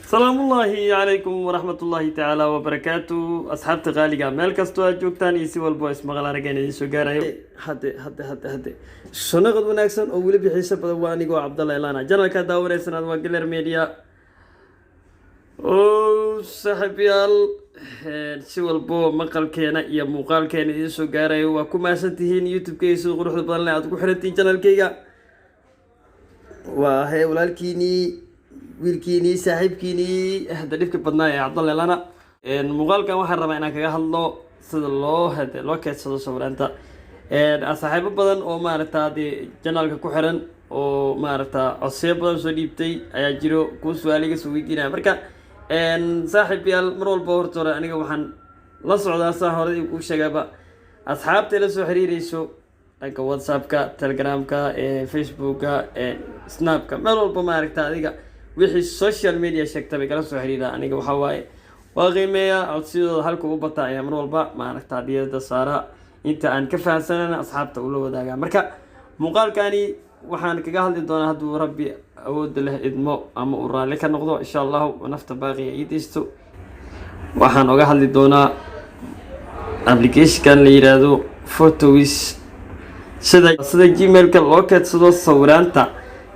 السلام الله عليكم ورحمة الله تعالى وبركاته أصحاب تغالية مالك استوى جوكتان يسي والبويس مغلا رجعني يسوع جاري هدي شنو قد وناكسن أولي بحسب دواني جو عبد الله إلانا جنرال كداوري سنة وقلر ميديا أو صاحبيال سي والبو مقال كينا يا مقال كينا يسوع جاري وكما سنتهين يوتيوب كيسو غروح البلان لا تكون حرتين جنرال كيجا وهي ولكني wiilkiinii saaxiibkiinii hadalifka badnaa ee Cabdulle lana muuqaalkan waxaan rabaa inaan kaga hadlo sida loo keedsado sawiranta asxaabo badan oo maaragtay channelka ku xiran oo maaragtay codsiyo badan soo dhiibtay ayaa jiro ku su'aaliga soo weydiinaya marka saaxiibayaal mar walba horta aniga waxaan la socdaa saa hore u sheegaba asxaabta la soo xiriirayso dhanka WhatsApp-ka, Telegram-ka, Facebook-ka, Snap-ka meel walba maaragtay adiga wixii social media sheegtay kala soo xiriira aniga waxa waaye waa qiimeeya codsidooda halka u bata ayaa mar walba maaragtay diyaarada saara inta aan ka fahansanana asxaabta ula wadaaga marka muuqaalkani waxaan kaga hadli doonaa hadduu rabbi awood leh idmo ama uu raali ka noqdo insha Allah nafta baaqiya idiisto waxaan uga hadli doonaa application la yiraahdo Photos sida Gmail-ka loo keedsado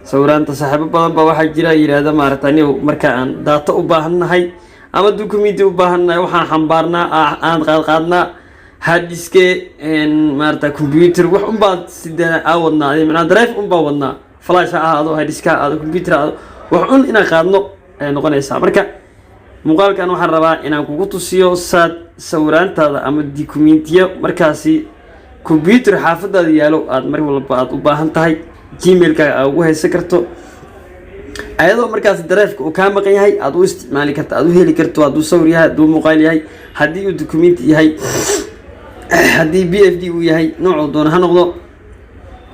sawiranta saaxiibo badan ba waxa jira yiraahdo maaragtay marka aan data u baahanahay ama document u baahanahay waxaan xambaarnaa aan qaadnaa hard disk maaragtay computer wax un baa sidana wadnaa mana drive un baa wadnaa flash ahaado hard disk ahaado computer ahaado wax un inaan qaadno ay noqonaysaa marka muuqaalkan waxaan rabaa inaan kugu tusiyo sawirantada ama documentiyo markaasi computer xaafadaada yaalo aad mar walba aad u baahan tahay Gmail-ka ugu haysan karto ayadoo markaas drive-ka uu ka maqan yahay aad u isticmaali karto aad u heli karto aad u sawir yahay aad u muuqaal yahay hadii uu document yahay hadii BFD uu yahay nooc doona ha noqdo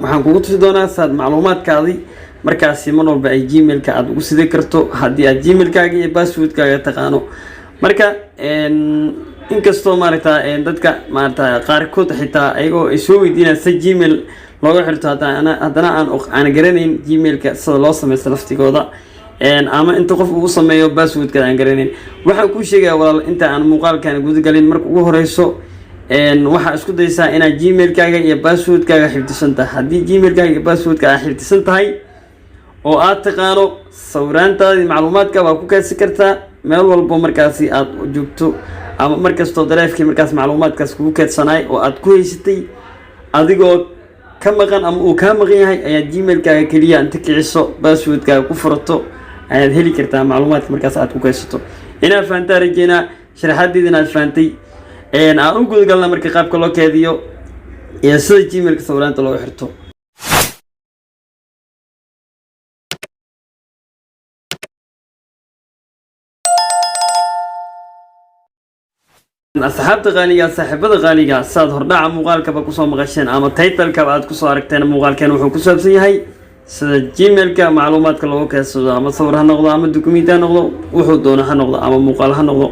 waxaan kugu tusi doonaa saad macluumaadkaadii markaas mar walba ay Gmail-ka aad ugu sidii karto hadii aad Gmail-kaaga iyo password-kaaga taqaano marka inkastoo maaragtay dadka maaragtay qaarkood xitaa ayagoo ay soo weydiinayaan si Gmail looga xirto haddana aan garanayn Gmail-ka sida loo sameeyo laftigooda ama inta qof uu sameeyo password-ka aan garanayn waxaan ku sheegayaa walaal inta aan muuqaalkan guud galin marka ugu horeyso waxa isku daysaa inaad Gmail-kaaga iyo password-kaaga xifdisan tahay hadii Gmail-kaaga iyo password-kaaga xifdisan tahay oo aad taqaano sawiraantaada macluumaadka waa ku kaydsan kartaa meel walba markaasi aad joogto ama markastoo drive-kii markaas macluumaadkaas kugu kaydsanay oo aad ku haysatay adigoo ka maqan ama uu ka maqan yahay ayaa Gmail-kaaga kaliya inta kiciso password-kaaga ku furato ayaad heli kartaa macluumaadka markaas aad ku kaydsato inaad fahantaa rajayna sharaxadeeda inaad fahantay aan u guud galna marka qaabka loo keydiyo iyo sida Gmail-ka sawiranta loo xirto asxaabta qaaliga saaxiibada qaaliga saad hordhaca muuqaalkaba ku soo maqasheen ama title-ka aad ku soo aragteen muuqaalkan wuxuu ku saabsan yahay sida Gmail-ka macluumaadka loogu kaydsado ama sawir ha noqdo ama document ha noqdo wuxuu doono ha noqdo ama muuqaal ha noqdo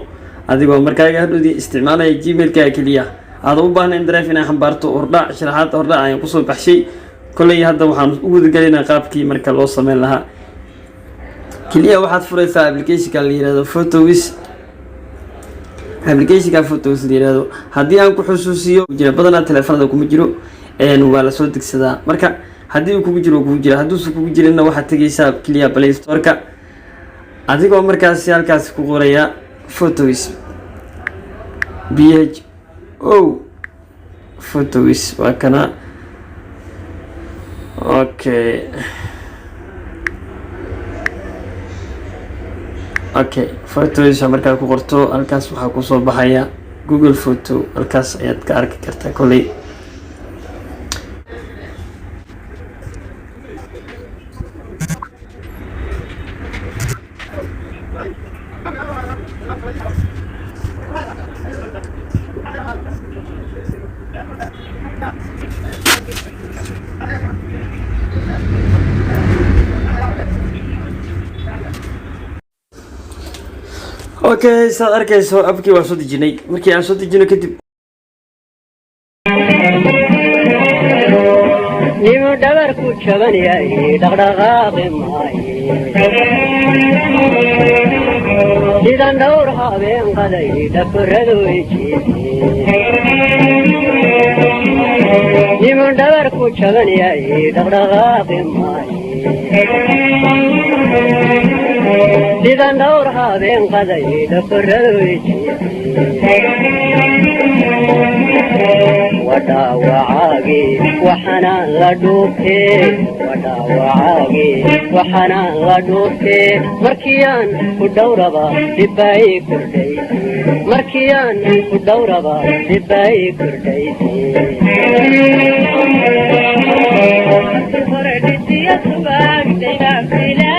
adigoo markaaga hadhoodii isticmaalaya Gmail-ka kaliya aad u baahan in drive inay xambaarto hordhac sharaxaad hordhac ayaan ku soo baxshay kulay hadda waxaan u guud galina qaabkii marka loo sameyn lahaa kaliya waxaad furaysaa application-ka la yiraahdo Photos application-ka Photos la yiraahdo hadii aan ku xusuusiyo jira badanaa telefoonada kuma jiro waa la soo degsadaa marka hadii uu kugu jiro hadii uu kugu jirina waxa tagaysaa kaliya Play Store-ka adigoo markaas halkaas ku qoraya Photos Photos waa kana okay Photos marka ku qorto halkaas waxa ku soo baxaya Google Photo halkaas ayaad ka arki kartaa kulay okay saad arkayso abkii waa soo dejinay markii aan soo dejino kadib niyo dhabar ku jaban yahay dhaqdhaqaaqi maayo سيدا دورها بين قدي دفردو يمن دبر كوشغن ياي دغدغا بماي سيدا دورها بين قدي دفردو وداوعاقي وحنان لدوكي وداوعاقي وحنان لدوكي مركيان ودوربا دباي كردي مركيان ودوربا دباي كردي فردتي يسباك دينا فيلا